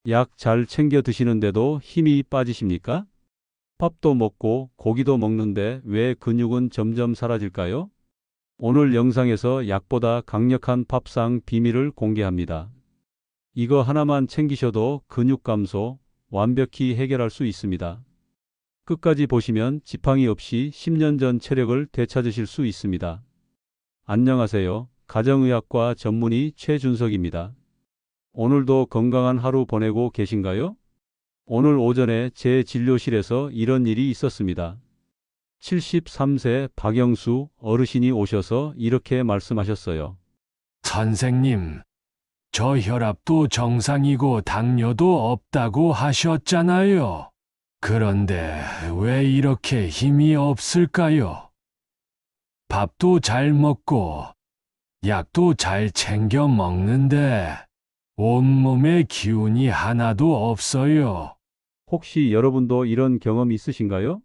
약 잘 챙겨 드시는데도 힘이 빠지십니까? 밥도 먹고 고기도 먹는데 왜 근육은 점점 사라질까요? 오늘 영상에서 약보다 강력한 밥상 비밀을 공개합니다. 이거 하나만 챙기셔도 근육 감소 완벽히 해결할 수 있습니다. 끝까지 보시면 지팡이 없이 10년 전 체력을 되찾으실 수 있습니다. 안녕하세요. 가정의학과 전문의 최준석입니다. 오늘도 건강한 하루 보내고 계신가요? 오늘 오전에 제 진료실에서 이런 일이 있었습니다. 73세 박영수 어르신이 오셔서 이렇게 말씀하셨어요. 선생님, 저 혈압도 정상이고 당뇨도 없다고 하셨잖아요. 그런데 왜 이렇게 힘이 없을까요? 밥도 잘 먹고 약도 잘 챙겨 먹는데 온몸에 기운이 하나도 없어요. 혹시 여러분도 이런 경험 있으신가요?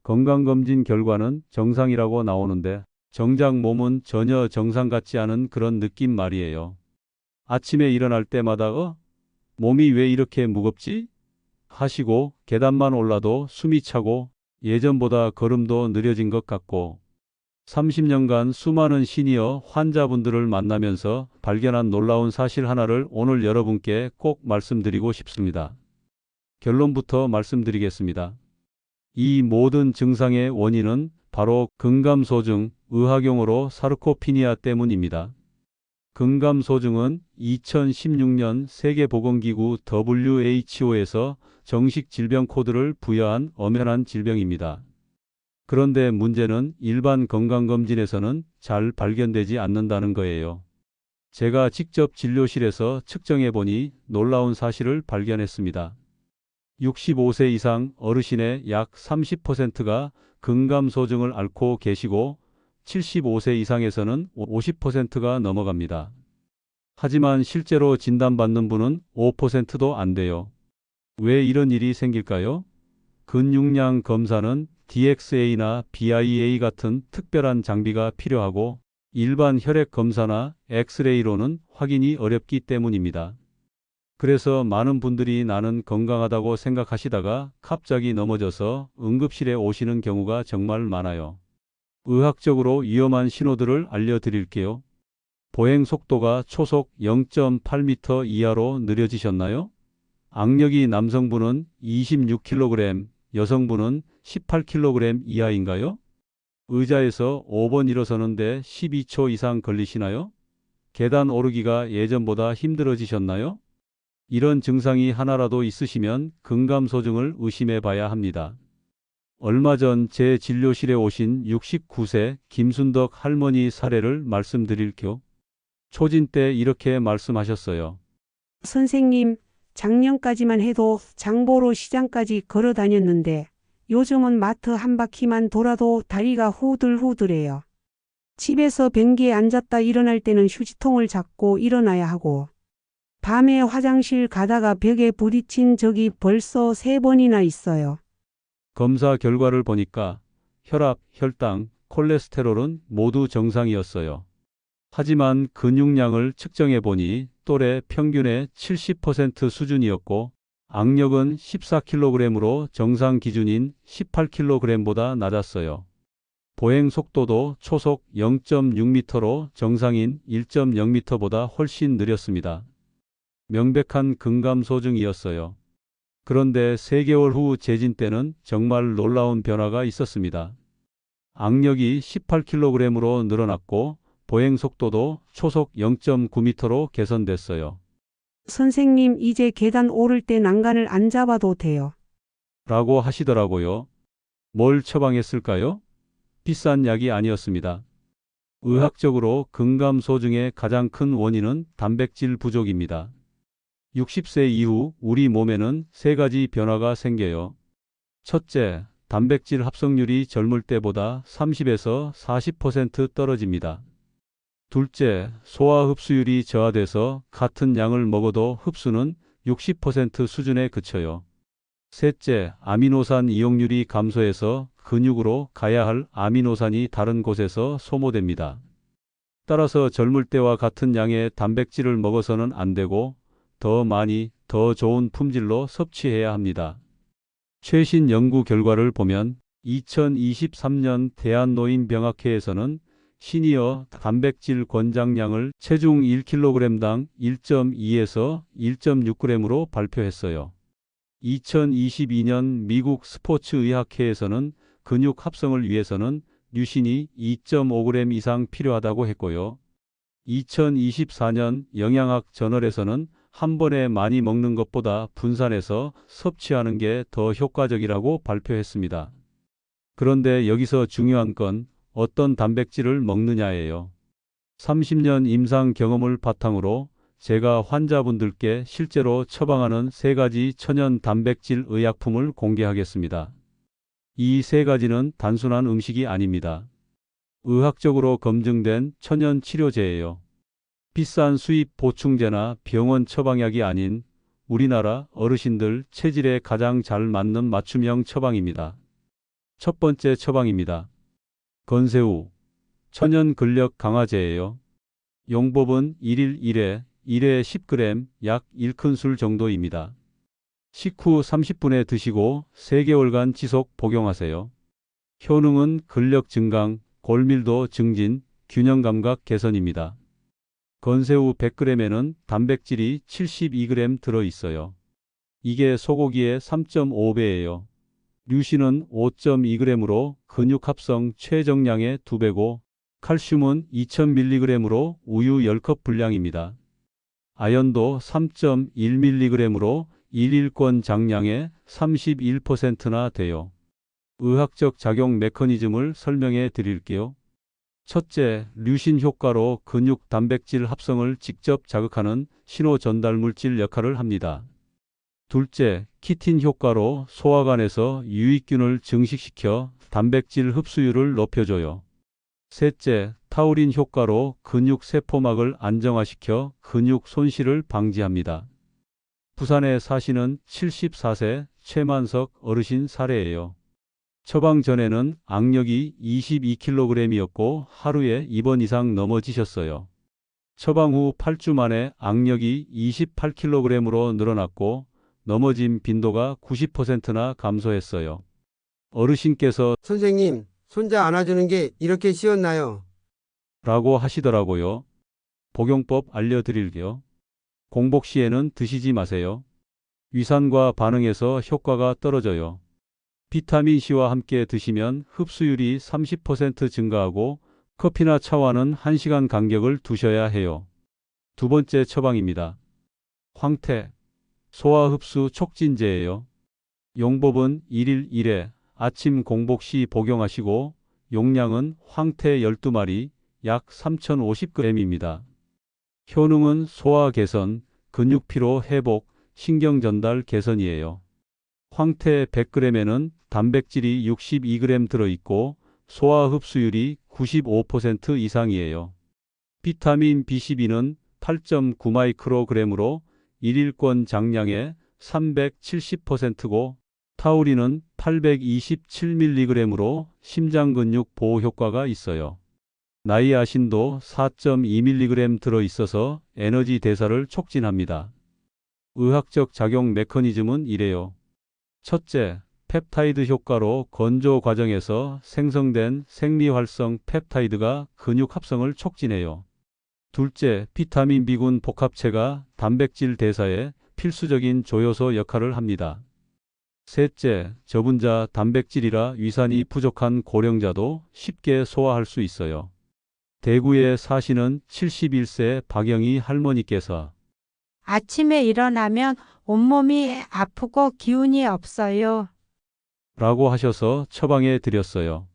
건강검진 결과는 정상이라고 나오는데 정작 몸은 전혀 정상 같지 않은 그런 느낌 말이에요. 아침에 일어날 때마다 몸이 왜 이렇게 무겁지? 하시고 계단만 올라도 숨이 차고 예전보다 걸음도 느려진 것 같고 30년간 수많은 시니어 환자분들을 만나면서 발견한 놀라운 사실 하나를 오늘 여러분께 꼭 말씀드리고 싶습니다. 결론부터 말씀드리겠습니다. 이 모든 증상의 원인은 바로 근감소증, 의학용어로 사르코피니아 때문입니다. 근감소증은 2016년 세계보건기구 WHO에서 정식 질병 코드를 부여한 엄연한 질병입니다. 그런데 문제는 일반 건강검진에서는 잘 발견되지 않는다는 거예요. 제가 직접 진료실에서 측정해 보니 놀라운 사실을 발견했습니다. 65세 이상 어르신의 약 30%가 근감소증을 앓고 계시고 75세 이상에서는 50%가 넘어갑니다. 하지만 실제로 진단받는 분은 5%도 안 돼요. 왜 이런 일이 생길까요? 근육량 검사는 DXA나 BIA 같은 특별한 장비가 필요하고 일반 혈액 검사나 엑스레이로는 확인이 어렵기 때문입니다. 그래서 많은 분들이 나는 건강하다고 생각하시다가 갑자기 넘어져서 응급실에 오시는 경우가 정말 많아요. 의학적으로 위험한 신호들을 알려드릴게요. 보행 속도가 초속 0.8m 이하로 느려지셨나요? 악력이 남성분은 26kg, 여성분은 18kg 이하인가요? 의자에서 5번 일어서는데 12초 이상 걸리시나요? 계단 오르기가 예전보다 힘들어지셨나요? 이런 증상이 하나라도 있으시면 근감소증을 의심해 봐야 합니다. 얼마 전 제 진료실에 오신 69세 김순덕 할머니 사례를 말씀드릴게요. 초진 때 이렇게 말씀하셨어요. 선생님, 작년까지만 해도 장보러 시장까지 걸어 다녔는데 요즘은 마트 한 바퀴만 돌아도 다리가 후들후들해요. 집에서 변기에 앉았다 일어날 때는 휴지통을 잡고 일어나야 하고 밤에 화장실 가다가 벽에 부딪힌 적이 벌써 3번이나 있어요. 검사 결과를 보니까 혈압, 혈당, 콜레스테롤은 모두 정상이었어요. 하지만 근육량을 측정해 보니 또래 평균의 70% 수준이었고 악력은 14kg으로 정상 기준인 18kg보다 낮았어요. 보행 속도도 초속 0.6m로 정상인 1.0m보다 훨씬 느렸습니다. 명백한 근감소증이었어요. 그런데 3개월 후 재진 때는 정말 놀라운 변화가 있었습니다. 악력이 18kg으로 늘어났고 보행 속도도 초속 0.9m로 개선됐어요. 선생님, 이제 계단 오를 때 난간을 안 잡아도 돼요. 라고 하시더라고요. 뭘 처방했을까요? 비싼 약이 아니었습니다. 의학적으로 근감소증의 가장 큰 원인은 단백질 부족입니다. 60세 이후 우리 몸에는 3가지 변화가 생겨요. 첫째, 단백질 합성률이 젊을 때보다 30에서 40% 떨어집니다. 둘째, 소화 흡수율이 저하돼서 같은 양을 먹어도 흡수는 60% 수준에 그쳐요. 셋째, 아미노산 이용률이 감소해서 근육으로 가야 할 아미노산이 다른 곳에서 소모됩니다. 따라서 젊을 때와 같은 양의 단백질을 먹어서는 안 되고 더 많이, 더 좋은 품질로 섭취해야 합니다. 최신 연구 결과를 보면 2023년 대한노인병학회에서는 시니어 단백질 권장량을 체중 1kg당 1.2에서 1.6g으로 발표했어요. 2022년 미국 스포츠의학회에서는 근육 합성을 위해서는 류신이 2.5g 이상 필요하다고 했고요. 2024년 영양학 저널에서는 한 번에 많이 먹는 것보다 분산해서 섭취하는 게 더 효과적이라고 발표했습니다. 그런데 여기서 중요한 건 어떤 단백질을 먹느냐예요. 30년 임상 경험을 바탕으로 제가 환자분들께 실제로 처방하는 3가지 천연 단백질 의약품을 공개하겠습니다. 이 3가지는 단순한 음식이 아닙니다. 의학적으로 검증된 천연 치료제예요. 비싼 수입 보충제나 병원 처방약이 아닌 우리나라 어르신들 체질에 가장 잘 맞는 맞춤형 처방입니다. 첫 번째 처방입니다. 건새우, 천연 근력 강화제예요. 용법은 1일 1회, 1회 10g, 약 1큰술 정도입니다. 식후 30분에 드시고 3개월간 지속 복용하세요. 효능은 근력 증강, 골밀도 증진, 균형 감각 개선입니다. 건새우 100g에는 단백질이 72g 들어있어요. 이게 소고기의 3.5배예요. 류신은 5.2g으로 근육 합성 최정량의 2배고 칼슘은 2000mg으로 우유 10컵 분량입니다. 아연도 3.1mg으로 1일권 장량의 31%나 돼요. 의학적 작용 메커니즘을 설명해 드릴게요. 첫째, 류신 효과로 근육 단백질 합성을 직접 자극하는 신호 전달 물질 역할을 합니다. 둘째, 키틴 효과로 소화관에서 유익균을 증식시켜 단백질 흡수율을 높여줘요. 셋째, 타우린 효과로 근육 세포막을 안정화시켜 근육 손실을 방지합니다. 부산에 사시는 74세 최만석 어르신 사례예요. 처방 전에는 악력이 22kg이었고 하루에 2번 이상 넘어지셨어요. 처방 후 8주 만에 악력이 28kg으로 늘어났고 넘어짐 빈도가 90%나 감소했어요. 어르신께서 선생님, 손자 안아주는 게 이렇게 쉬웠나요? 라고 하시더라고요. 복용법 알려드릴게요. 공복 시에는 드시지 마세요. 위산과 반응해서 효과가 떨어져요. 비타민C와 함께 드시면 흡수율이 30% 증가하고 커피나 차와는 1시간 간격을 두셔야 해요. 두 번째 처방입니다. 황태, 소화 흡수 촉진제예요. 용법은 1일 1회, 아침 공복 시 복용하시고 용량은 황태 12마리, 약 3050g입니다. 효능은 소화 개선, 근육 피로 회복, 신경 전달 개선이에요. 황태 100g에는 단백질이 62g 들어있고 소화 흡수율이 95% 이상이에요. 비타민 B12는 8.9마이크로그램으로 1일권 장량의 370%고 타우린은 827mg으로 심장 근육 보호 효과가 있어요. 나이아신도 4.2mg 들어있어서 에너지 대사를 촉진합니다. 의학적 작용 메커니즘은 이래요. 첫째, 펩타이드 효과로 건조 과정에서 생성된 생리활성 펩타이드가 근육 합성을 촉진해요. 둘째, 비타민 B군 복합체가 단백질 대사에 필수적인 조효소 역할을 합니다. 셋째, 저분자 단백질이라 위산이 부족한 고령자도 쉽게 소화할 수 있어요. 대구에 사시는 71세 박영희 할머니께서 아침에 일어나면 온몸이 아프고 기운이 없어요. 라고 하셔서 처방해 드렸어요.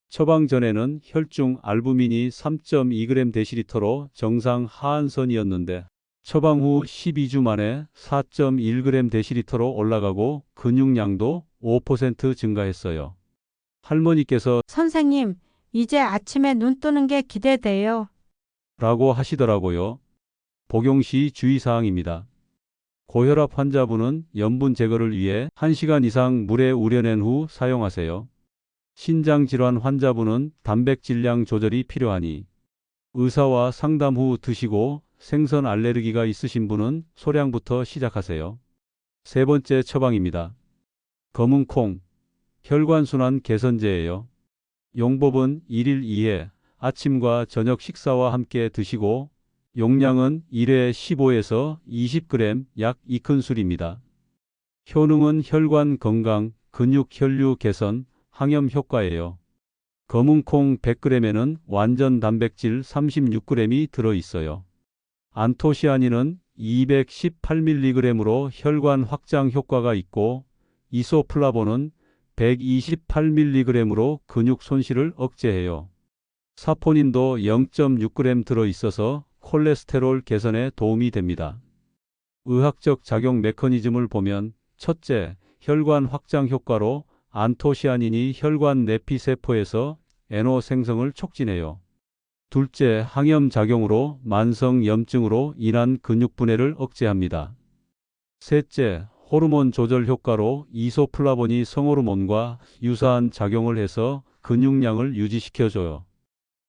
처방 전에는 혈중 알부민이 3.2g 데시리터로 정상 하한선이었는데 처방 후 12주 만에 4.1g 데시리터로 올라가고 근육량도 5% 증가했어요. 할머니께서 선생님, 이제 아침에 눈 뜨는 게 기대돼요. 라고 하시더라고요. 복용 시 주의사항입니다. 고혈압 환자분은 염분 제거를 위해 1시간 이상 물에 우려낸 후 사용하세요. 신장질환 환자분은 단백질량 조절이 필요하니 의사와 상담 후 드시고 생선 알레르기가 있으신 분은 소량부터 시작하세요. 세 번째 처방입니다. 검은 콩, 혈관순환 개선제예요. 용법은 1일 2회, 아침과 저녁 식사와 함께 드시고 용량은 1회 15에서 20g, 약 2큰술입니다. 효능은 혈관 건강, 근육 혈류 개선, 항염 효과예요. 검은 콩 100g에는 완전 단백질 36g이 들어있어요. 안토시아닌은 218mg으로 혈관 확장 효과가 있고 이소플라본은 128mg으로 근육 손실을 억제해요. 사포닌도 0.6g 들어있어서 콜레스테롤 개선에 도움이 됩니다. 의학적 작용 메커니즘을 보면 첫째, 혈관 확장 효과로 안토시아닌이 혈관 내피세포에서 NO 생성을 촉진해요. 둘째, 항염 작용으로 만성 염증으로 인한 근육 분해를 억제합니다. 셋째, 호르몬 조절 효과로 이소플라본이 성호르몬과 유사한 작용을 해서 근육량을 유지시켜줘요.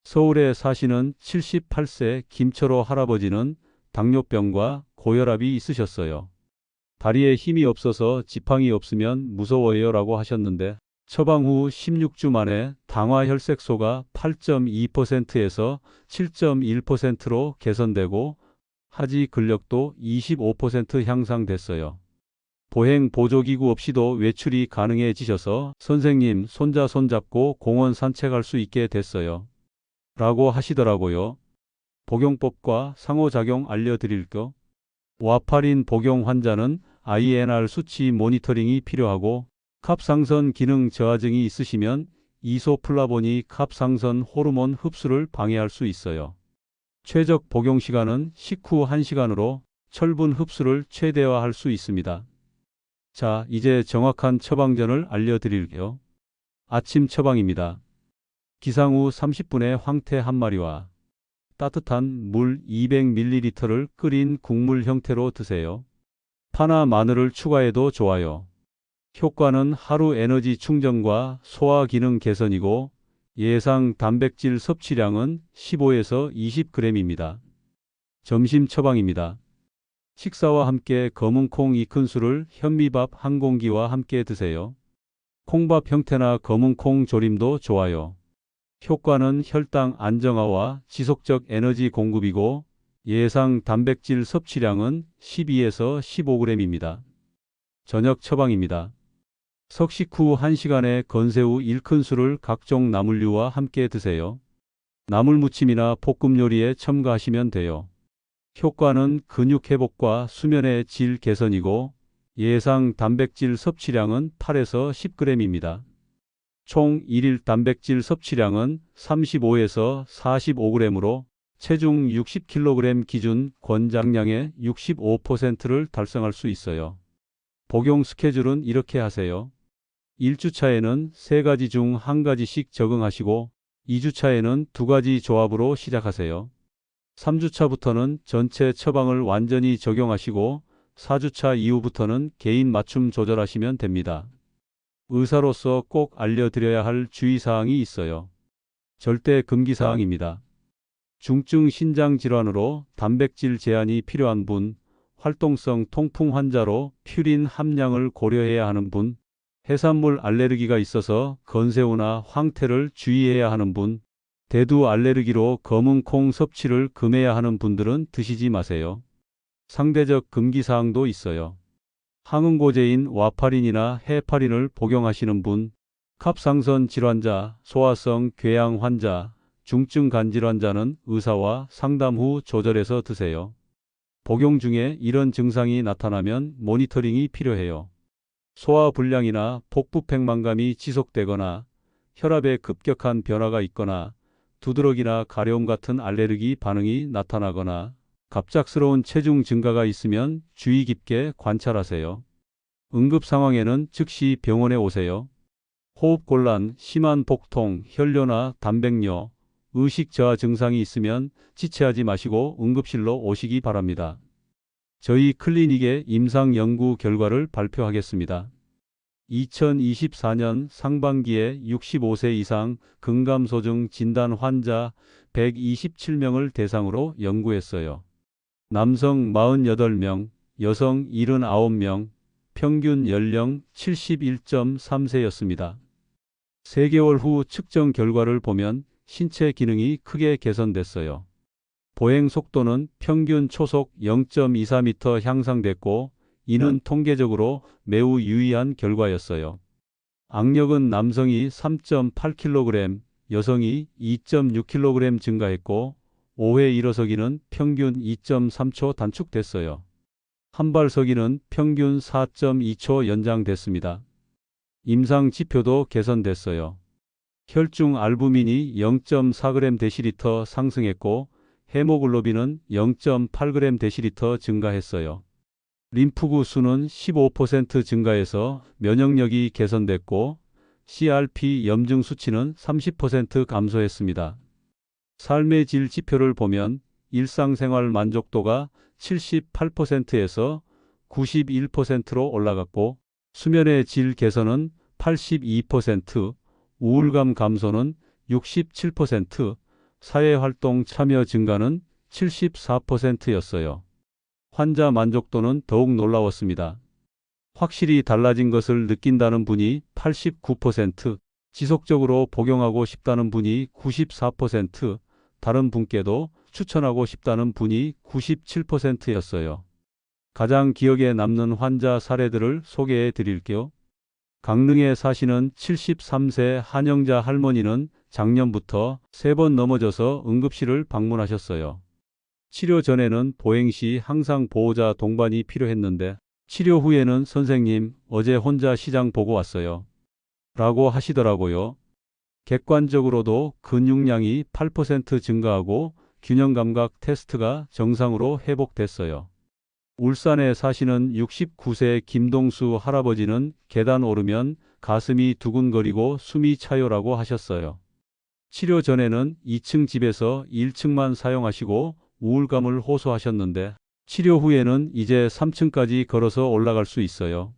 서울에 사시는 78세 김철호 할아버지는 당뇨병과 고혈압이 있으셨어요. 다리에 힘이 없어서 지팡이 없으면 무서워요 라고 하셨는데 처방 후 16주 만에 당화 혈색소가 8.2%에서 7.1%로 개선되고 하지 근력도 25% 향상됐어요. 보행 보조기구 없이도 외출이 가능해지셔서 선생님 손자 손잡고 공원 산책할 수 있게 됐어요. 라고 하시더라고요. 복용법과 상호작용 알려드릴게요. 와파린 복용 환자는 INR 수치 모니터링이 필요하고 갑상선 기능 저하증이 있으시면 이소플라본이 갑상선 호르몬 흡수를 방해할 수 있어요. 최적 복용 시간은 식후 1시간으로 철분 흡수를 최대화할 수 있습니다. 자, 이제 정확한 처방전을 알려드릴게요. 아침 처방입니다. 기상 후 30분에 황태 한 마리와 따뜻한 물 200ml를 끓인 국물 형태로 드세요. 파나 마늘을 추가해도 좋아요. 효과는 하루 에너지 충전과 소화 기능 개선이고 예상 단백질 섭취량은 15에서 20g입니다. 점심 처방입니다. 식사와 함께 검은 콩 2큰술을 현미밥 한 공기와 함께 드세요. 콩밥 형태나 검은 콩 조림도 좋아요. 효과는 혈당 안정화와 지속적 에너지 공급이고 예상 단백질 섭취량은 12에서 15g입니다. 저녁 처방입니다. 석식 후 1시간에 건새우 1큰술을 각종 나물류와 함께 드세요. 나물무침이나 볶음 요리에 첨가하시면 돼요. 효과는 근육 회복과 수면의 질 개선이고 예상 단백질 섭취량은 8에서 10g입니다. 총 1일 단백질 섭취량은 35에서 45g으로 체중 60kg 기준 권장량의 65%를 달성할 수 있어요. 복용 스케줄은 이렇게 하세요. 1주차에는 3가지 중 1가지씩 적응하시고 2주차에는 2가지 조합으로 시작하세요. 3주차부터는 전체 처방을 완전히 적용하시고 4주차 이후부터는 개인 맞춤 조절하시면 됩니다. 의사로서 꼭 알려드려야 할 주의사항이 있어요. 절대 금기사항입니다. 중증 신장질환으로 단백질 제한이 필요한 분, 활동성 통풍 환자로 퓨린 함량을 고려해야 하는 분, 해산물 알레르기가 있어서 건새우나 황태를 주의해야 하는 분, 대두 알레르기로 검은 콩 섭취를 금해야 하는 분들은 드시지 마세요. 상대적 금기사항도 있어요. 항응고제인 와파린이나 헤파린을 복용하시는 분, 갑상선 질환자, 소화성 궤양 환자, 중증 간 질환자는 의사와 상담 후 조절해서 드세요. 복용 중에 이런 증상이 나타나면 모니터링이 필요해요. 소화불량이나 복부팽만감이 지속되거나 혈압에 급격한 변화가 있거나 두드러기나 가려움 같은 알레르기 반응이 나타나거나 갑작스러운 체중 증가가 있으면 주의 깊게 관찰하세요. 응급 상황에는 즉시 병원에 오세요. 호흡곤란, 심한 복통, 혈뇨나 단백뇨, 의식 저하 증상이 있으면 지체하지 마시고 응급실로 오시기 바랍니다. 저희 클리닉의 임상 연구 결과를 발표하겠습니다. 2024년 상반기에 65세 이상 근감소증 진단 환자 127명을 대상으로 연구했어요. 남성 48명, 여성 79명, 평균 연령 71.3세였습니다. 3개월 후 측정 결과를 보면 신체 기능이 크게 개선됐어요. 보행 속도는 평균 초속 0.24m 향상됐고, 이는 통계적으로 매우 유의한 결과였어요. 악력은 남성이 3.8kg, 여성이 2.6kg 증가했고, 5회 일어서기는 평균 2.3초 단축됐어요. 한발 서기는 평균 4.2초 연장됐습니다. 임상 지표도 개선됐어요. 혈중 알부민이 0.4g/dL 상승했고, 헤모글로빈은 0.8g/dL 증가했어요. 림프구 수는 15% 증가해서 면역력이 개선됐고, CRP 염증 수치는 30% 감소했습니다. 삶의 질 지표를 보면 일상생활 만족도가 78%에서 91%로 올라갔고, 수면의 질 개선은 82%, 우울감 감소는 67%, 사회활동 참여 증가는 74%였어요. 환자 만족도는 더욱 놀라웠습니다. 확실히 달라진 것을 느낀다는 분이 89%, 지속적으로 복용하고 싶다는 분이 94%, 다른 분께도 추천하고 싶다는 분이 97%였어요. 가장 기억에 남는 환자 사례들을 소개해 드릴게요. 강릉에 사시는 73세 한영자 할머니는 작년부터 3번 넘어져서 응급실을 방문하셨어요. 치료 전에는 보행 시 항상 보호자 동반이 필요했는데, 치료 후에는 선생님, 어제 혼자 시장 보고 왔어요. 라고 하시더라고요. 객관적으로도 근육량이 8% 증가하고 균형감각 테스트가 정상으로 회복됐어요. 울산에 사시는 69세 김동수 할아버지는 계단 오르면 가슴이 두근거리고 숨이 차요라고 하셨어요. 치료 전에는 2층 집에서 1층만 사용하시고 우울감을 호소하셨는데, 치료 후에는 이제 3층까지 걸어서 올라갈 수 있어요.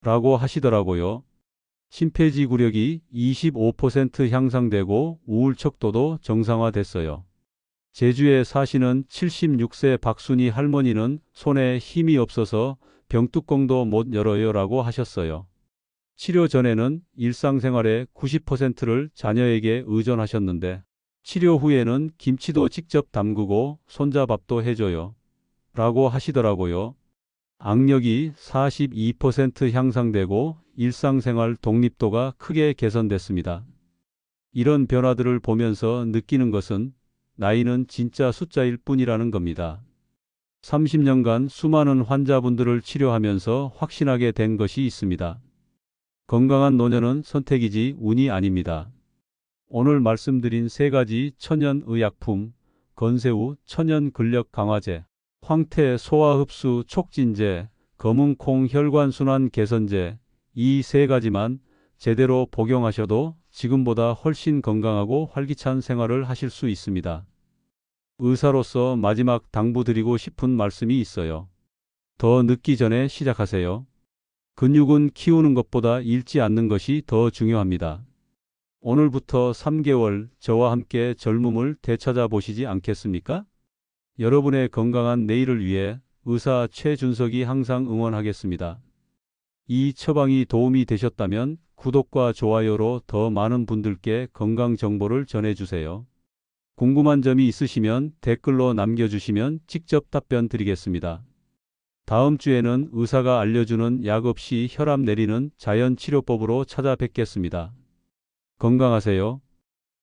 라고 하시더라고요. 심폐지구력이 25% 향상되고 우울 척도도 정상화됐어요. 제주에 사시는 76세 박순희 할머니는 손에 힘이 없어서 병뚜껑도 못 열어요 라고 하셨어요. 치료 전에는 일상생활의 90%를 자녀에게 의존하셨는데, 치료 후에는 김치도 직접 담그고 손자밥도 해줘요. 라고 하시더라고요. 악력이 42% 향상되고 일상생활 독립도가 크게 개선됐습니다. 이런 변화들을 보면서 느끼는 것은 나이는 진짜 숫자일 뿐이라는 겁니다. 30년간 수많은 환자분들을 치료하면서 확신하게 된 것이 있습니다. 건강한 노년은 선택이지 운이 아닙니다. 오늘 말씀드린 3가지 천연 의약품, 건새우 천연 근력 강화제, 황태 소화흡수 촉진제, 검은콩 혈관순환 개선제, 이 3가지만 제대로 복용하셔도 지금보다 훨씬 건강하고 활기찬 생활을 하실 수 있습니다. 의사로서 마지막 당부드리고 싶은 말씀이 있어요. 더 늦기 전에 시작하세요. 근육은 키우는 것보다 잃지 않는 것이 더 중요합니다. 오늘부터 3개월 저와 함께 젊음을 되찾아 보시지 않겠습니까? 여러분의 건강한 내일을 위해 의사 최준석이 항상 응원하겠습니다. 이 처방이 도움이 되셨다면 구독과 좋아요로 더 많은 분들께 건강 정보를 전해주세요. 궁금한 점이 있으시면 댓글로 남겨주시면 직접 답변 드리겠습니다. 다음 주에는 의사가 알려주는 약 없이 혈압 내리는 자연치료법으로 찾아뵙겠습니다. 건강하세요.